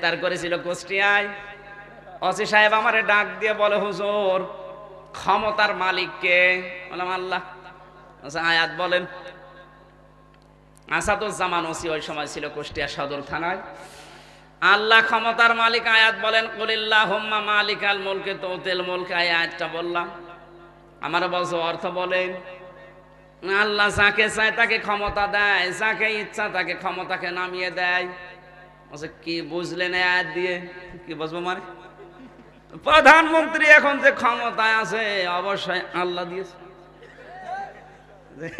ইফতার করেছিল কুষ্টিয়ায়। ওসি সাহেব আমারে ডাক দিয়ে বলে, হুজুর ক্ষমতার মালিক কে? বললাম আল্লাহ। আয়াত বলেন। আসাদুজ্জামান ওসি ওই সময় ছিল কুষ্টিয়া সদর থানায়। আল্লাহ ক্ষমতার মালিক, আয়াত বলেন কুলিল্লাহুম্মা মালিকাল মুলকি তুতিল মুলকা। আয়াতটা বললাম। আমার বলছো অর্থ বলেন। আল্লাহ যাকে চায় তাকে ক্ষমতা দেয়, যাকে ইচ্ছা তাকে ক্ষমতাকে নামিয়ে দেয়। কি বুঝলেন আয়াত দিয়ে? কি বুঝবো মানে? প্রধানমন্ত্রী এখন যে ক্ষমতায় আছে অবশ্যই আল্লাহ দিয়েছে।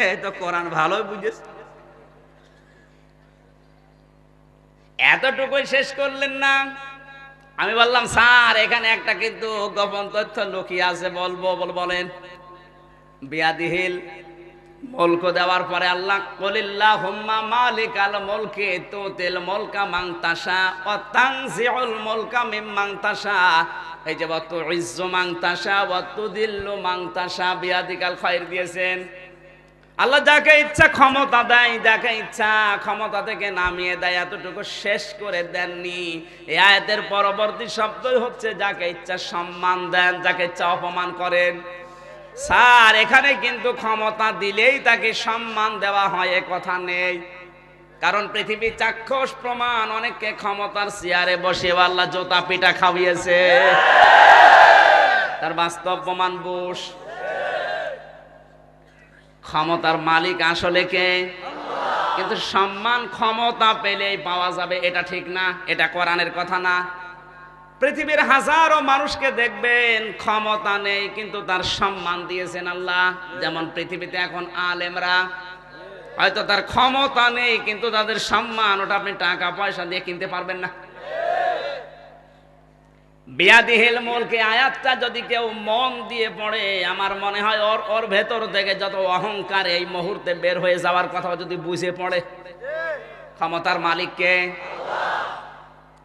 এই তো কোরআন ভালোই বুঝেছে। এতটুকুই শেষ করলেন না। আমি বললাম স্যার এখানে একটা কিন্তু গোপন তথ্য লুকিয়ে আছে, বলবো? বলেন। বিয়াদিহিল মুলক দেওয়ার পরে আল্লাহ কুলিল্লাহুম্মা মালিকাল মুলকি তুতিল মুলকা মান তাশা ওয়া তানজিউল মুলকা মিম্মান তাশা। এই যে ওয়া তুইজ্জু মান তাশা ওয়া তুদিল্লু মান তাশা বিয়াদিকাল খায়র দিয়েছেন। আল্লাহ যাকে ইচ্ছা ক্ষমতা দেয়, যাকে ইচ্ছা ক্ষমতা থেকে নামিয়ে দেয়। এতটুকু শেষ করে দেননি। এই আয়াতের পরবর্তী শব্দই হচ্ছে যাকে ইচ্ছা সম্মান দেন, যাকে ইচ্ছা অপমান করেন। স্যার এখানে কিন্তু ক্ষমতা দিলেই তাকে সম্মান দেওয়া হয় এ কথা নেই। কারণ পৃথিবী চাক্ষুষ প্রমাণ, অনেককে ক্ষমতার চেয়ারে বসে আল্লাহ জোতা পিটা খাওয়িয়েছে। তার বাস্তব প্রমাণ বুশ। ক্ষমতার মালিক আসলে কে? কিন্তু সম্মান ক্ষমতা পেলেই পাওয়া যাবে এটা ঠিক না, এটা কোরআনের কথা না। পৃথিবীর হাজারো মানুষকে দেখবেন ক্ষমতা নেই কিন্তু তার সম্মান দিয়েছেন আল্লাহ। যেমন পৃথিবীতে এখন আলেমরা, হয়তো তার ক্ষমতা নেই কিন্তু তাদের সম্মান, ওটা আপনি টাকা পয়সা দিয়ে কিনতে পারবেন না। বিয়াদিহিল মুলকি আয়াতটা যদি কেউ মন দিয়ে পড়ে, আমার মনে হয় ওর ভেতর থেকে যত অহংকার এই মুহূর্তে বের হয়ে যাওয়ার কথা যদি বুঝে পড়ে। ক্ষমতার মালিক কে?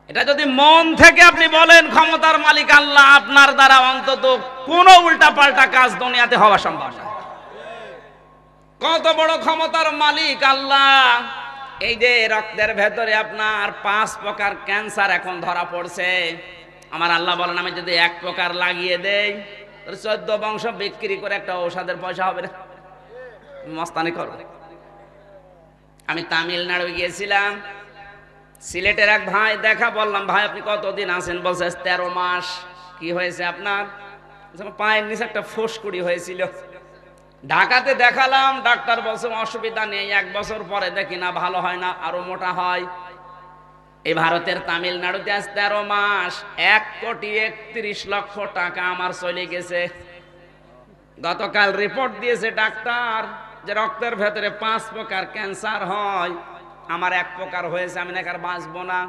এটা যদি মন থেকে আপনি বলেন ক্ষমতার মালিক আল্লাহ, আপনার দ্বারা অন্তত কোনো উল্টা পাল্টা কাজ দুনিয়াতে হওয়া সম্ভব না। কত বড় ক্ষমতার মালিক আল্লাহ। এই যে রক্তের ভেতরে আপনার 5 প্রকার ক্যান্সার এখন ধরা পড়ছে। আমার আল্লাহ বলেন আমি যদি 1 প্রকার লাগিয়ে দেই, 14 বংশ বিক্রি করে একটা ঔষধের পয়সা হবে না। মস্তানি করো। আমি তামিলনাড়ু গিয়েছিলাম, সিলেটের এক ভাই দেখা, বললাম ভাই আপনি কতদিন আছেন? বলছে 13 মাস। কি হয়েছে আপনার? পায়ের নিচে একটা ফুসকুড়ি হয়েছিল। ঢাকাতে দেখালাম, ডাক্তার বলছে অসুবিধা নেই, 1 বছর পরে দেখি না ভালো হয় না, আরো মোটা হয়। এই ভারতের তামিলনাড়ুতে আজ 13 মাস 1,31,00,000 টাকা আমার চলে গেছে। গতকাল রিপোর্ট দিয়েছে ডাক্তার যে রক্তের ভেতরে 5 প্রকার ক্যান্সার হয়, আমার 1 প্রকার হয়েছে, আমি নাকি আর বাঁচবো না।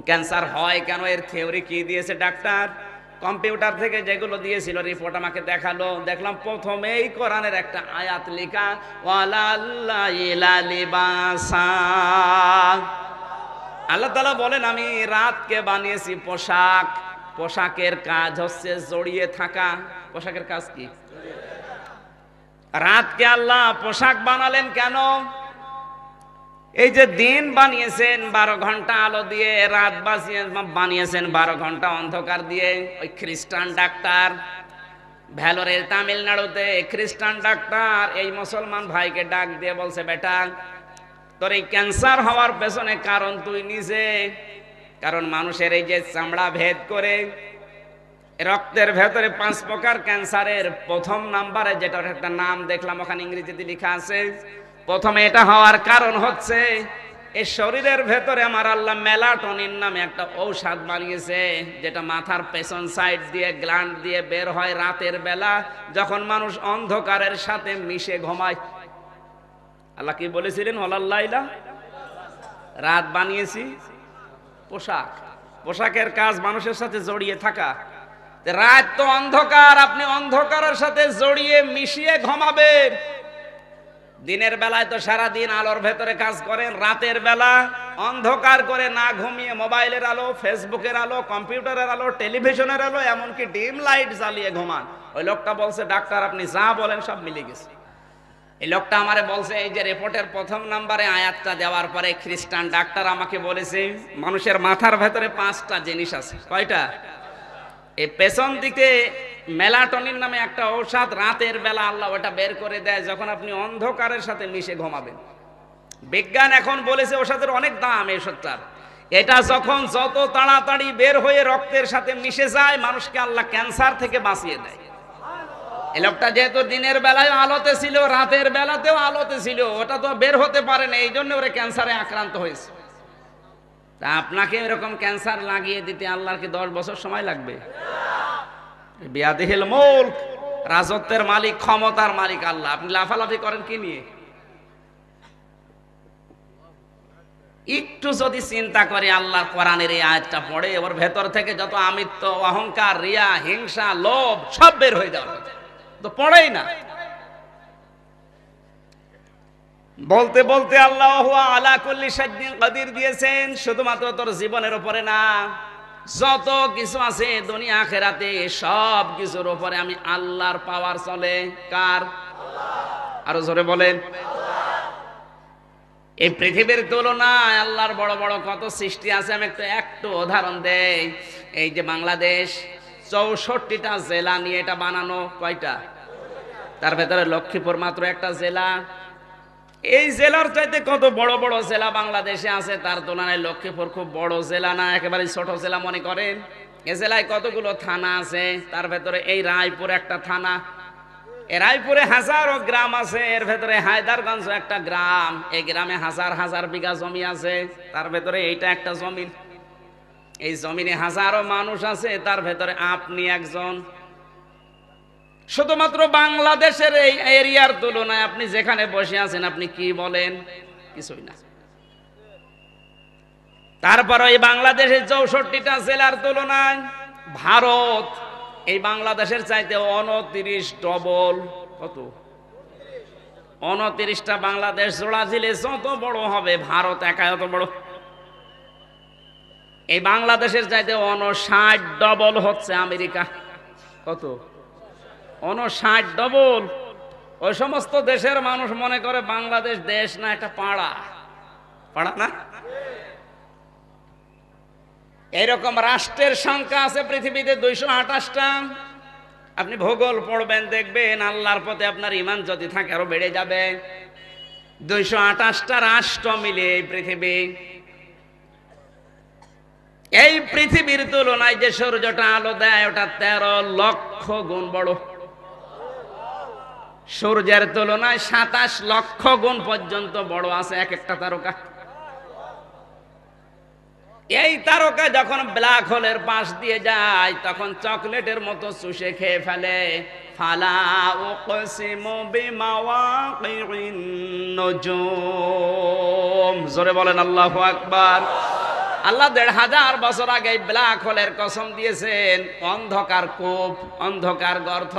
ক্যান্সার হয় কেন, এর থিওরি কি দিয়েছে ডাক্তার? কম্পিউটার থেকে যেগুলো দিয়েছিল রিপোর্ট আমাকে দেখালো, দেখলাম প্রথমেই কোরআনের একটা আয়াত লেখা আল্লাহ তাআলা বলেন আমি রাতকে বানিয়েছি পোশাক। পোশাকের কাজ হচ্ছে জড়িয়ে থাকা। পোশাকের কাজ কি? রাতকে আল্লাহ পোশাক বানালেন কেন? এই যে দিন বানিয়েছেন 12 ঘন্টা আলো দিয়ে, রাত বানিয়েছেন 12 ঘন্টা অন্ধকার দিয়ে। ওই খ্রিস্টান ডাক্তার ভেলোরের তামিলনাড়ুতে, খ্রিস্টান ডাক্তার এই মুসলমান ভাইকে ডাক দিয়ে বলছে বেটা তোর এই ক্যান্সার হওয়ার পেছনে কারণ তুই নিজে। কারণ মানুষের এই যে চামড়া ভেদ করে রক্তের ভেতরে 5 প্রকার ক্যান্সারের প্রথম নাম্বারে যেটার একটা নাম দেখলাম ওখানে ইংরেজিতে লেখা আছে, প্রথমে এটা হওয়ার কারণ হচ্ছে এই শরীরের ভেতরে আমার আল্লাহ মেলাটোনিন নামে একটা ঔষধ বানিয়েছে, যেটা মাথার পেছন সাইড দিয়ে গ্ল্যান্ড দিয়ে বের হয় রাতের বেলা, যখন মানুষ অন্ধকারের সাথে মিশে ঘুমায়। আল্লাহ কি বলেছিলেন? ওয়ালাল্লাইলা, রাত বানিয়েছি পোশাক। পোশাকের কাজ মানুষের সাথে জড়িয়ে থাকা। রাত তো অন্ধকার, আপনি অন্ধকারের সাথে জড়িয়ে মিশিয়ে ঘুমাবেন। দিনের বেলায় তো সারা দিন আলোর ভেতরে কাজ করেন, রাতের বেলা অন্ধকার করে না ঘুমিয়ে মোবাইলের আলো, ফেসবুকের আলো, কম্পিউটারের আলো, টেলিভিশনের আলো, এমনকি ডিম লাইট জ্বালিয়ে ঘুমান। ওই লোকটা বলছে ডাক্তার আপনি যা বলেন সব মিলে গেছে। এই লোকটা আমারে বলছে, এই যে রিপোর্টের প্রথম নাম্বারে আয়াতটা দেওয়ার পরে খ্রিস্টান ডাক্তার আমাকে বলেছে মানুষের মাথার ভেতরে 5টা জিনিস আছে। কয়টা? এই পেছন দিকে মেলাটোনিন নামে একটা ঔষধ, রাতের বেলা আল্লাহ ওটা বের করে দেয় যখন আপনি অন্ধকারের সাথে মিশে ঘুমাবেন। বিজ্ঞান এখন বলেছে ওষুধের অনেক দাম এই ওষুধটার। এটা যখন যত তাড়াতাড়ি বের হয়ে রক্তের সাথে মিশে যায়, মানুষকে আল্লাহ ক্যান্সার থেকে বাঁচিয়ে দেয়। এই লোকটা যেহেতু দিনের বেলায় আলোতে ছিল, রাতের বেলাতেও আলোতে ছিল, ওটা তো বের হতে পারে না, এই জন্য ওরা ক্যান্সারে আক্রান্ত হয়েছে। তা আপনাকে এরকম ক্যান্সার লাগিয়ে দিতে আল্লাহর কি 10 বছর সময় লাগবে? বিয়াদিহিল মুলক, রাজত্বের মালিক, ক্ষমতার মালিক আল্লাহ। আপনি লাফালাফি করেন কি নিয়ে? একটু যদি চিন্তা করে আল্লাহর কোরআনের এই আয়াতটা পড়ে, ওর ভেতর থেকে যত আমিত্ব, অহংকার, রিয়া, হিংসা, লোভ সব বের হয়ে যাবে, তো পড়েই না। বলতে বলতে আল্লাহ আলা কুল্লি শাইইন কাদির দিয়েছেন, শুধুমাত্র তোর জীবনের উপরে না, যত কিছু আছে দুনিয়া আখিরাতে সব কিছুর উপরে আমি আল্লাহর পাওয়ার চলে। কার? আরো জোরে বলেন। এই পৃথিবীর তুলনায় আল্লাহর বড় বড় কত সৃষ্টি আছে। আমি একটু উদাহরণ দেই। এই যে বাংলাদেশ 64টা জেলা নিয়ে এটা বানানো। কয়টা? তার ভেতরে লক্ষ্মীপুর মাত্র একটা জেলা। এই জেলার চাইতে কত বড় বড় জেলা বাংলাদেশে আছে, তার তুলনায় লক্ষ্মীপুর খুব বড় জেলা না, একেবারে ছোট জেলা মনে করেন। এ জেলায় কতগুলো থানা আছে, তার ভেতরে এই রায়পুর একটা থানা। এই রায়পুরে হাজারো গ্রাম আছে, এর ভেতরে হায়দারগঞ্জ একটা গ্রাম। এই গ্রামে হাজার হাজার বিঘা জমি আছে, তার ভেতরে এইটা একটা জমিন। এই জমিনে হাজারো মানুষ আছে, তার ভেতরে আপনি একজন। শুধুমাত্র বাংলাদেশের এই এরিয়ার তুলনায় আপনি যেখানে বসে আছেন, আপনি কি বলেন? কিছুই না। তারপর এই বাংলাদেশের 64টা জেলার তুলনায় ভারত এই বাংলাদেশের চাইতে 29 ডবল। কত? 29টা বাংলাদেশ জোড়া দিলে যত বড় হবে, ভারত একা অত বড়। এই বাংলাদেশের চাইতে 59 ডবল হচ্ছে আমেরিকা। কত? 59 ডবল। ওই সমস্ত দেশের মানুষ মনে করে বাংলাদেশ দেশ না, একটা পাড়া। পাড়া না? এইরকম রাষ্ট্রের সংখ্যা আছে পৃথিবীতে 228টা। আপনি ভূগোল পড়বেন, দেখবেন আল্লাহর পথে আপনার ঈমান যদি থাকে আরো বেড়ে যাবে। 228টা রাষ্ট্র মিলে এই পৃথিবী। এই পৃথিবীর তুলনায় যে সূর্যটা আলো দেয়, ওটা 13 লক্ষ গুণ বড়। সূর্যের তুলনায় 27 লক্ষ গুণ পর্যন্ত বড় আছে এক একটা তারকা। এই তারকা যখন ব্ল্যাক হোলের পাশ দিয়ে যায়, তখন চকলেটের মতো চুষে খেয়ে ফেলে। ফালা উকসিমু বিমাওয়াকিন নুজুম। জোরে বলেন আল্লাহু আকবার। আল্লাহ 1500 বছর আগে ব্ল্যাক হোলের কসম দিয়েছেন। অন্ধকার কূপ, অন্ধকার গর্ত।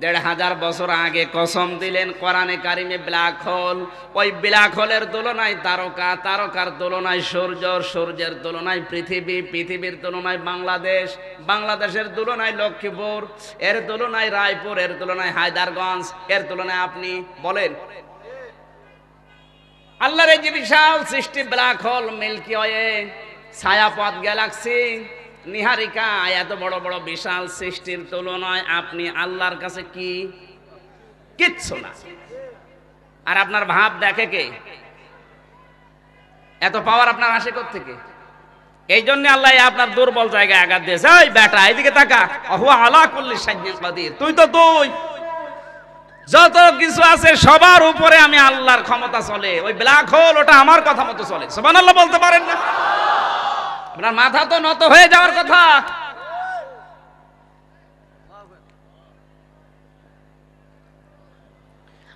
1500 বছর আগে কসম দিলেন কোরআনে কারিমে ব্ল্যাক হোল। ওই ব্ল্যাক হোলের তুলনায় তারকা, তারকার তুলনায় সূর্য, সূর্যের তুলনায় পৃথিবী, পৃথিবীর তুলনায় বাংলাদেশ, বাংলাদেশের তুলনায় লক্ষ্মীপুর, এর তুলনায় রায়পুর, এর তুলনায় হায়দারগঞ্জ, এর তুলনায় আপনি বলেন। আল্লাহর এই যে বিশাল সৃষ্টি ব্ল্যাক হোল, মিল্কি ওয়ে, ছায়াপথ, গ্যালাক্সি, নিহারিকা, এত বড় বড় বিশাল সৃষ্টির তুলনায় আপনি আল্লাহর কাছে কি? কিচ্ছু না। আর আপনার ভাব দেখে কে? এত পাওয়ার আপনার আসে কোত্থেকে? এই জন্য আল্লাহ আপনার দুর্বল জায়গায় আঘাত দিয়েছে। এই বেটা, এইদিকে তাকা। হুয়া আলা কুল্লি শাইইন কাদির। তুই যত কিছু আছে সবার উপরে আমি আল্লাহর ক্ষমতা চলে। ওই ব্ল্যাক হোল ওটা আমার কথা মতো চলে। সুবহানাল্লাহ বলতে পারেন না? আপনার মাথা তো নত হয়ে যাওয়ার কথা।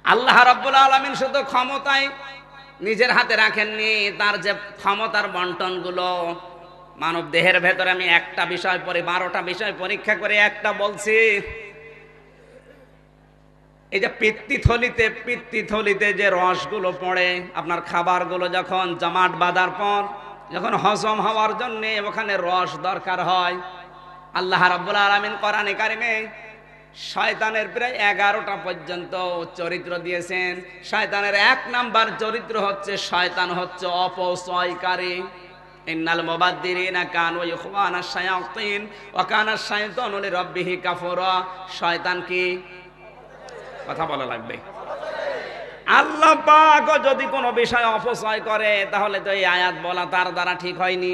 আল্লাহ রাব্বুল আলামিন শুধু ক্ষমতায় নিজের হাতে রাখেননি, তার যে ক্ষমতার বন্টন গুলো মানব দেহের ভেতরে। আমি একটা বিষয় পরে 12টা বিষয় পরীক্ষা করে একটা বলছি। এই যে পিত্তিথলিতে যে রসগুলো পড়ে, আপনার খাবারগুলো যখন জমাট বাঁধার পর যখন হজম হওয়ার জন্য ওখানে রস দরকার হয়, আল্লাহ রাব্বুল আলামিন কোরআনে কারিমে শয়তানের প্রায় 11টা পর্যন্ত চরিত্র দিয়েছেন। শয়তানের 1 নাম্বার চরিত্র হচ্ছে শয়তান হচ্ছে অপচয়কারী। ইন্নাল মুবাদ্দিরিনা কানু ইখওয়ানাশ শায়াতিন ওয়া কানা শাইতানু লিরাব্বিহি কাফুরা। শয়তান কি? কথা বলা লাগবে। আল্লাহ পাক যদি কোনো বিষয় অপচয় করে তাহলে তো এই আয়াত বলা তার দ্বারা ঠিক হয়নি।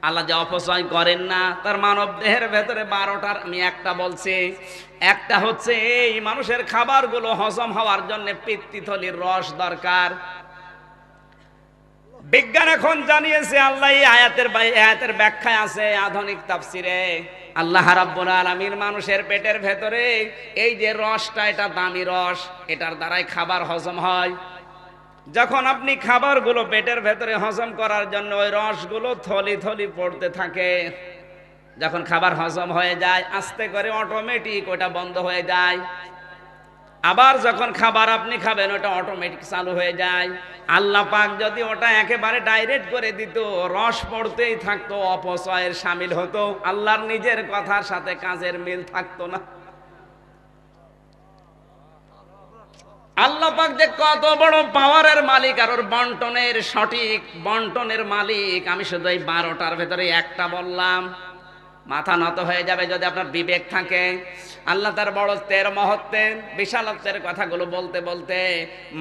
আল্লাহ যে অপচয় করেন না, তার মানব দেহের ভেতরে 12টার আমি একটা বলছি। একটা হচ্ছে এই মানুষের খাবারগুলো হজম হওয়ার জন্য পিত্তথলির রস দরকার। বিজ্ঞান এখন জানিয়েছে, আল্লাহ এই আয়াতের ব্যাখ্যায় আছে আধুনিক তাফসিরে, আল্লাহ রাব্বুল আলামিন মানুষের পেটের ভেতরে এই যে রসটা, এটা দামি রস, এটার দ্বারাই খাবার হজম হয়। যখন আপনি খাবারগুলো পেটের ভেতরে হজম করার জন্য ওই রসগুলো থলি থলি পড়তে থাকে, যখন খাবার হজম হয়ে যায় আস্তে করে অটোমেটিক ওটা বন্ধ হয়ে যায়। আবার যখন খাবার আপনি খাবেন ওটা অটোমেটিক চালু হয়ে যায়। আল্লাহ পাক যদি ওটা একেবারে ডাইরেক্ট করে দিত, রস পড়তেই থাকতো, অপচয়ের শামিল হতো, আল্লাহর নিজের কথার সাথে কাজের মিল থাকতো না। আল্লাহ পাক যে কত বড় পাওয়ারের মালিক আর ওর বন্টনের সঠিক বন্টনের মালিক, আমি শুধু এই 12টার ভেতরে একটা বললাম। মাথা নত হয়ে যাবে যদি আপনার বিবেক থাকে। আল্লাহ তার বড়ত্বের, মহত্বের, বিশালত্বের কথাগুলো বলতে বলতে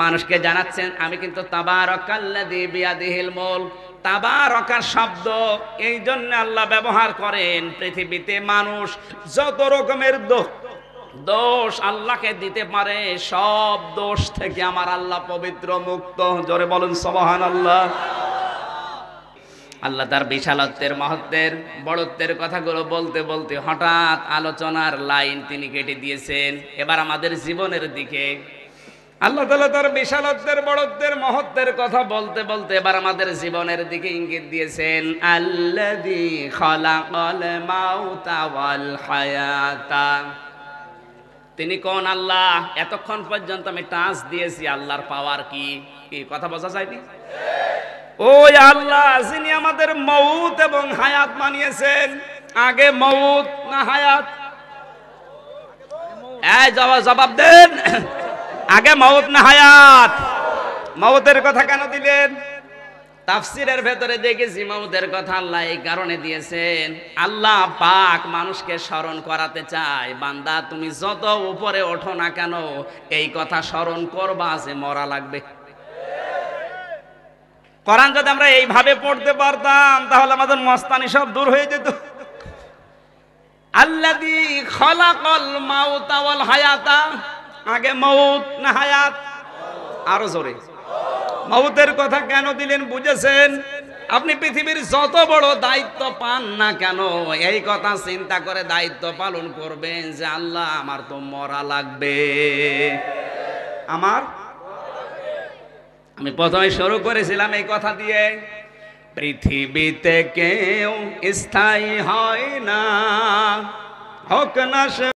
মানুষকে জানাচ্ছেন আমি কিন্তু তাবারাকাল্লাযী বিয়াদিহিল মুলক। তাবারাকার শব্দ এই জন্য আল্লাহ ব্যবহার করেন, পৃথিবীতে মানুষ যত রকমের দোষ আল্লাহকে দিতে পারে, সব দোষ থেকে আমার আল্লাহ পবিত্র, মুক্ত। জোরে বলুন সুবহানাল্লাহ। আল্লাহ তার বিশালত্বের, মহত্বের, বড়ত্বের কথাগুলো বলতে বলতে হঠাৎ আলোচনার লাইন তিনি কেটে দিয়েছেন এবার আমাদের জীবনের দিকে। আল্লাহ তাআলা তার বিশালত্বের, বড়ত্বের, মহত্বের কথা বলতে বলতে এবার আমাদের জীবনের দিকে ইঙ্গিত দিয়েছেন। আল্লাযী খালাকাল মাউতা ওয়াল হায়াতা। তিনি কোন আল্লাহ? এতক্ষণ পর্যন্ত আমি টাচ দিয়েছি আল্লাহর পাওয়ার কি কি কথা বোঝা যায়নি? ওই আল্লাহ যিনি আমাদের মউত এবং হায়াত বানিয়েছেন। আগে মউত না হায়াত? এই জবাব দেন, আগে মউত না হায়াত? মউতের কথা কেন দিলেন? তাফসিরের ভেতরে দেখেছি মউতের কথা আল্লাহ এই কারণে দিয়েছেন, আল্লাহ পাক মানুষকে স্মরণ করাতে চায়, বান্দা তুমি যত উপরে ওঠো না কেন এই কথা স্মরণ করবা যে মরা লাগবে। কোরআন যদি আমরা এইভাবে পড়তে পারতাম তাহলে আমাদের মস্তানি সব দূর হয়ে যেত। আল্লাযী খালাকাল মাউতা ওয়াল হায়াতা। আগে মউত না হায়াত? আরো জোরে। মউতের কথা কেন দিলেন বুঝেছেন? আপনি পৃথিবীর যত বড় দায়িত্ব পান না কেন এই কথা চিন্তা করে দায়িত্ব পালন করবেন যে আল্লাহ আমার তো মরা লাগবে। আমি প্রথমে শুরু করেছিলাম এই কথা দিয়ে, পৃথিবীতে কেউ স্থায়ী হয় না, হোক না